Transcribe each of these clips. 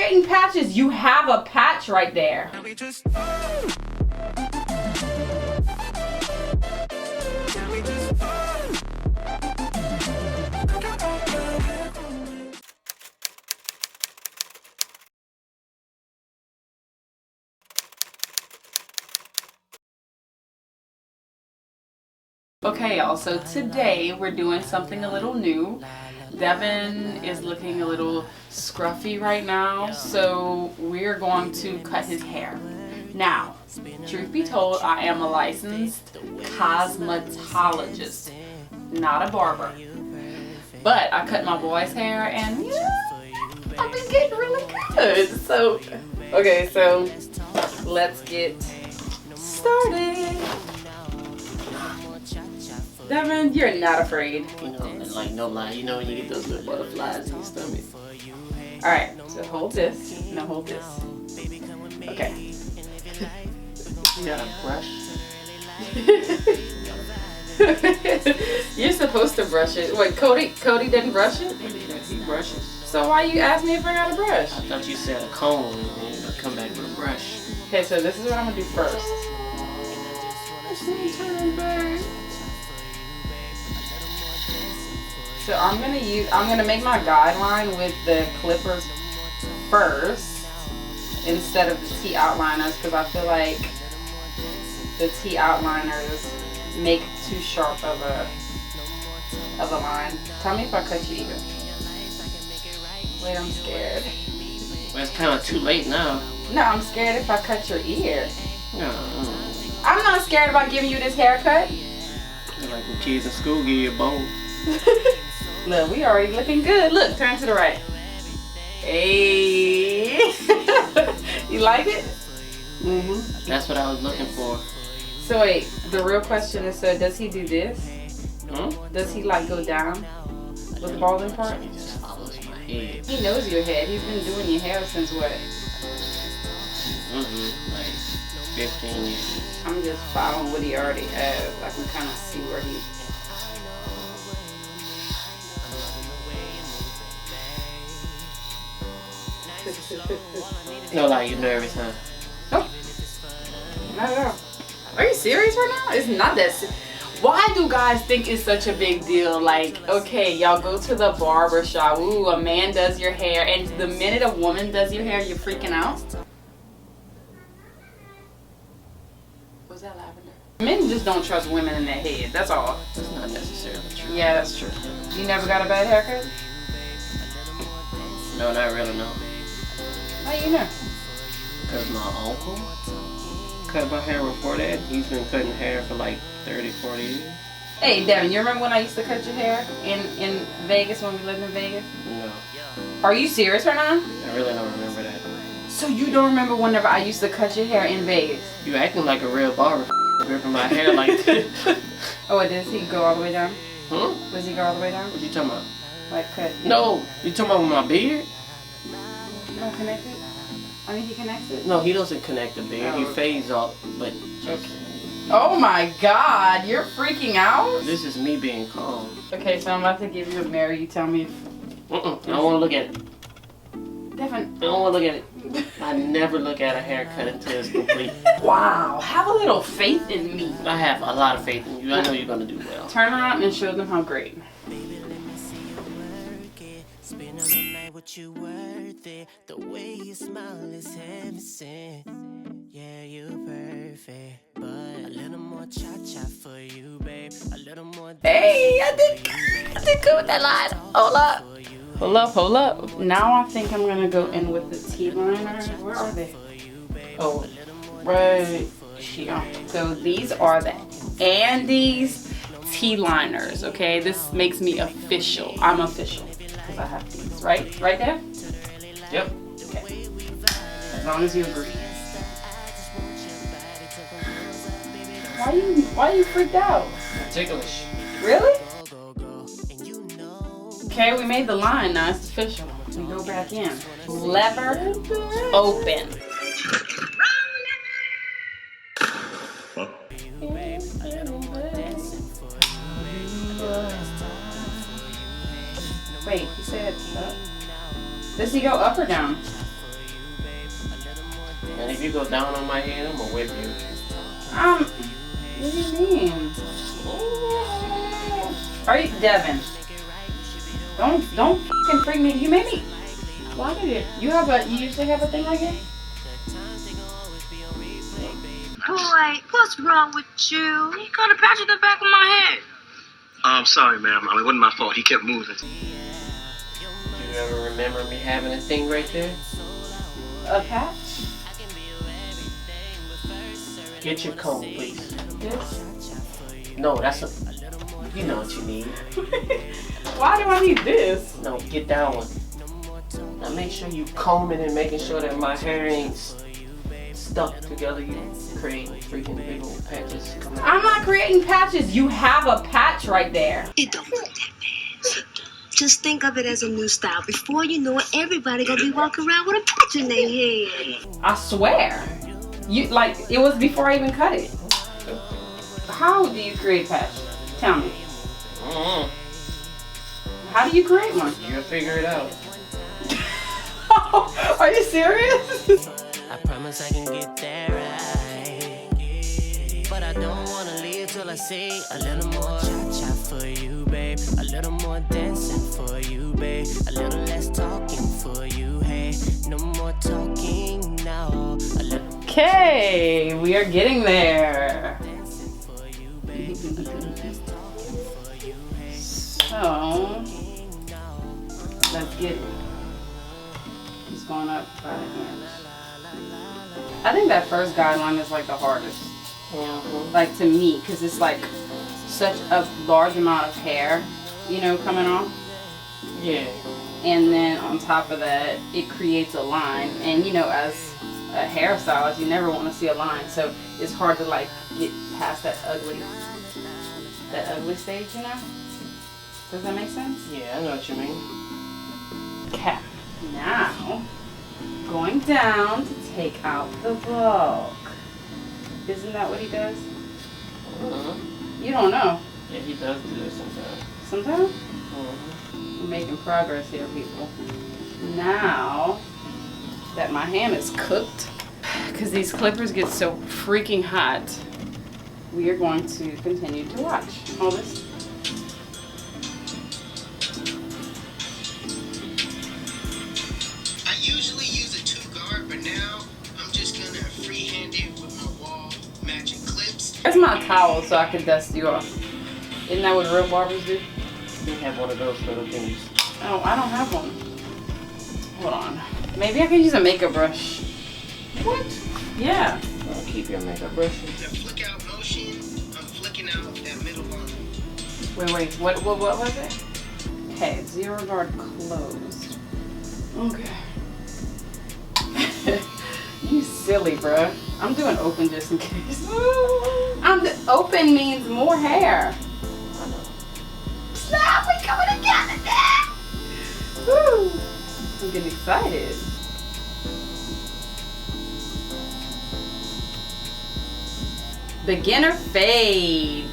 creating patches? You have a patch right there. Okay, y'all, so today we're doing something a little new. Devin is looking a little scruffy right now, so we're going to cut his hair. Now, truth be told, I am a licensed cosmetologist, not a barber. But I cut my boy's hair and I've been getting really good. So, okay, so let's get started. Devin, you're not afraid. You know, like no lie. You know when you get those little butterflies in your stomach. Alright, so hold this. No, hold this. Okay. You got a brush? You're supposed to brush it. Wait, Cody didn't brush it? He brushes. So why you asked me if I got a brush? I thought you said a comb and you're gonna come back with a brush. Okay, so this is what I'm gonna do first. So I'm gonna make my guideline with the clippers first instead of the T outliners, because I feel like the T outliners make too sharp of a line. Tell me if I cut you either. Wait, I'm scared. Well, it's kind of too late now. No, I'm scared if I cut your ear. No. I'm not scared about giving you this haircut. You're like when kids in school give you a bone. Look, we already looking good. Look, turn to the right. Hey. You like it? Mm-hmm. That's what I was looking for. So wait, the real question is, so does he do this? Hmm? Does he like go down with the balding part? He just follows my head. He knows your head. He's been doing your hair since what? Like 15 years. I'm just following what he already has. I can kind of see where he... No lie, you're nervous, huh? Nope. Not at all. Are you serious right now? It's not that serious. Why do guys think it's such a big deal? Like, okay, y'all go to the barber shop. Ooh, a man does your hair. And the minute a woman does your hair, you're freaking out? Was that lavender? Men just don't trust women in their head. That's all. That's not necessarily true. Yeah, that's true. You never got a bad haircut? No, not really, no. How you know? Because my uncle cut my hair before that. He's been cutting hair for like 30, 40 years. Hey, Devin, you remember when I used to cut your hair in Vegas when we lived in Vegas? No. Are you serious right now? I really don't remember that. So you don't remember whenever I used to cut your hair in Vegas? You acting like a real barber, gripping my hair like this. Oh, does he go all the way down? Huh? Does he go all the way down? What you talking about? Like cut? No, you talking about with my beard? No, connected? I mean, he connects it? No, he doesn't connect the beard. He fades off, but just... Okay. Oh my God, you're freaking out? This is me being calm. Okay, so I'm about to give you a mirror. You tell me if... I don't want to look at it. Devin. I don't want to look at it. I never look at a haircut until it's complete. Wow, have a little faith in me. I have a lot of faith in you. I know you're going to do well. Turn around and show them how great. You worth it. The way you smile is heaven sent. Yeah, you perfect. But a little more cha-cha for you, babe. A little more. Hey, I did good with that line. Hold up. Hold up, hold up. Now I think I'm gonna go in with the T-liner. Where are they? Oh, right here. So these are the Andes T-liners, okay? This makes me official. I'm official. I have these, right? Right there? Yep. Okay. As long as you agree. Why you freaked out? Ticklish. Really? Okay, we made the line, now it's official. We go back in. Lever open. Wait, he said up. Does he go up or down? And if you go down on my head, I'm gonna whip you. What do you mean? Are you Devin? Don't fucking freak me. You made me. Why did it? You usually have a thing like it? Boy, what's wrong with you? You got a patch in the back of my head. I'm sorry, ma'am. It wasn't my fault. He kept moving. Do you ever remember me having a thing right there? A patch? Get your comb, please. This? No, that's a. You know what you need. Why do I need this? No, get that one. Now make sure you combing and making sure that my hair ain't stuck together. You create freaking big old patches. I'm not creating patches. You have a patch right there. It don't look that bad. Just think of it as a new style. Before you know it, everybody gonna be walking around with a patch in their head. I swear. It was before I even cut it. How do you create a patch? Tell me. How do you create one? You'll figure it out. Are you serious? I promise I can get there right. But I don't wanna leave till I see a little more cha-cha for you, babe. A little more dancing for you, babe. A little less talking for you, hey. No more talking now. Okay, we are getting there. So, let's get it. He's going up by the inch. I think that first guideline is like the hardest. Like to me, because it's like such a large amount of hair, coming off. Yeah. And then on top of that, it creates a line. And as a hairstylist, you never want to see a line. So it's hard to get past that ugly stage, Does that make sense? Yeah, I know what you mean. Okay. Now, going down to take out the bulk. Isn't that what he does? You don't know. Yeah, he does do this sometimes. Sometimes? We're making progress here, people. Now that my ham is cooked, because these clippers get so freaking hot, we are going to continue to watch. Hold this. I usually use a 2-guard, but now I'm just gonna freehand it with my wall matching clips. That's my towel so I can dust you off. Isn't that what real barbers do? You have one of those little things. Oh, I don't have one. Hold on. Maybe I can use a makeup brush. What? Yeah. I'll keep your makeup brushes. The flick out motion, I'm flicking out that middle line. Wait. What was it? Okay, 0 guard closed. Okay. You silly, bruh. I'm doing open just in case. Open means more hair. I know. Snap, we coming together now. Woo. I'm getting excited. Beginner fade.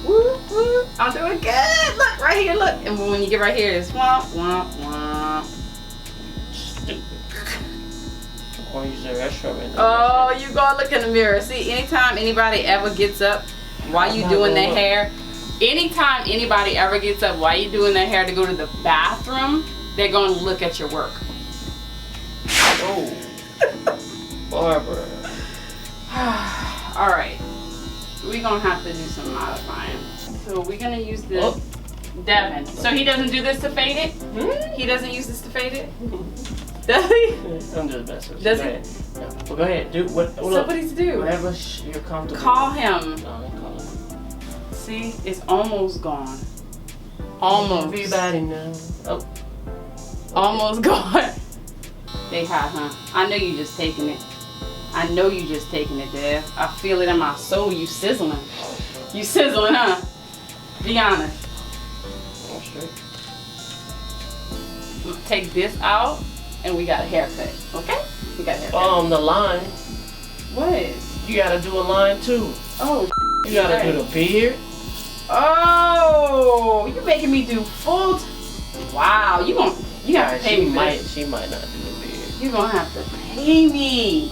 Woo, woo. I'm doing good. Look, right here, look. And when you get right here, it's womp, womp, womp. Stupid. Or use the restroom in there. Oh, you go look in the mirror. See, anytime anybody ever gets up while you doing their hair, anytime anybody ever gets up while you doing their hair to go to the bathroom, they're going to look at your work. Oh. Barbara. All right. We're going to have to do some modifying. So we're going to use this. Oh. Devin. So he doesn't do this to fade it? He doesn't use this to fade it? Does he? I'm just messing with you. Does Go he? ahead. Yeah. Well, go ahead. Do what? Somebody's do. Whatever you're comfortable. Call him. No, don't call him. See, it's almost gone. Almost. Everybody knows. Oh. Almost gone. They hot, huh? I know you just taking it. I know you just taking it, Dev. I feel it in my soul. You sizzling. You sizzling, huh? Be honest. I'm straight. Take this out, and we got a haircut. Okay? We got a haircut. The line. What? You gotta do a line too. Oh. You gotta do the beard. Oh, you making me do full. Wow, you have to pay me. She might not do the beard. You gonna have to pay me.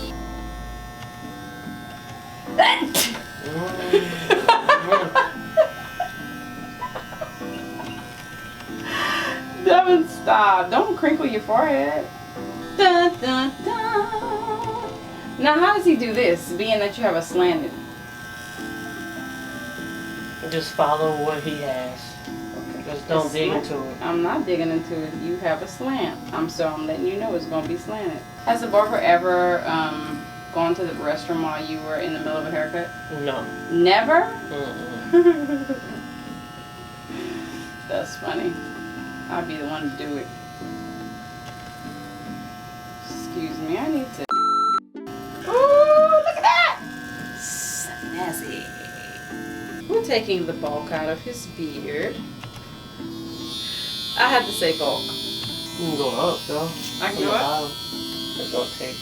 Devin, stop. Don't crinkle your forehead. Dun, dun, dun. Now, how does he do this, being that you have a slanted? Just follow what he has. Just don't dig into it. I'm not digging into it. You have a slant. I'm letting you know it's going to be slanted. Has a barber ever gone to the restroom while you were in the middle of a haircut? No. Never? Mm-mm. That's funny. I'll be the one to do it. Excuse me, I need to. Ooh, look at that! Snazzy. We're taking the bulk out of his beard. I had to say bulk. You can go up though. I can go up? It's gonna take.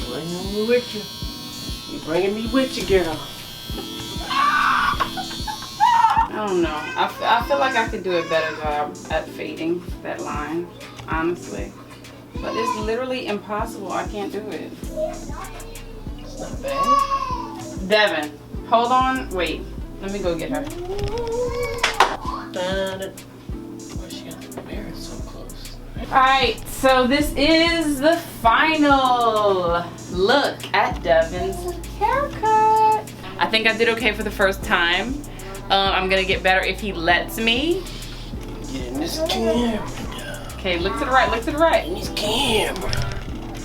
Bringing me with you. You bringing me with you, girl. I don't know. I feel like I could do a better job at fading that line, honestly. But it's literally impossible. I can't do it. It's not bad. Devin, hold on. Wait. Let me go get her. Why she got the mirror so close? Alright, so this is the final look at Devin's haircut. I think I did okay for the first time. I'm gonna get better if he lets me. Get in this camera. Okay, look to the right, look to the right. In this camera.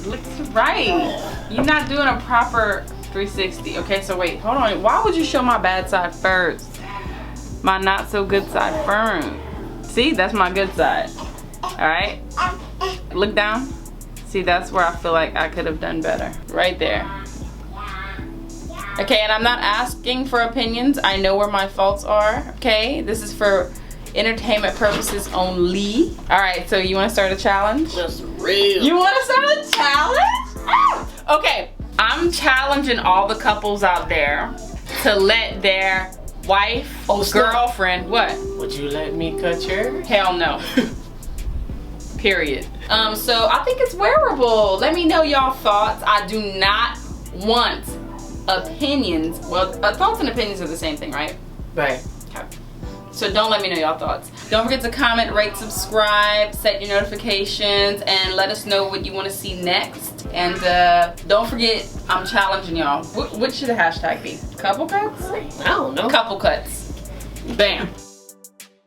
Look to the right. You're not doing a proper 360. Okay, so wait, hold on. Why would you show my bad side first? My not so good side first. See, that's my good side. Alright? Look down. See, that's where I feel like I could have done better. Right there. Okay, and I'm not asking for opinions. I know where my faults are. Okay, this is for entertainment purposes only. Alright, so you want to start a challenge? That's real. You want to start a challenge? Ah! Okay, I'm challenging all the couples out there to let their wife, girlfriend, what? Would you let me cut your? Hell no. Period. So I think it's wearable. Let me know y'all thoughts. I do not want opinions. Well, thoughts and opinions are the same thing, right? Right. Okay. So don't let me know y'all thoughts. Don't forget to comment, rate, subscribe, set your notifications, and let us know what you want to see next. And don't forget, I'm challenging y'all. What should the hashtag be? Couple cuts? I don't know. Couple cuts. Bam.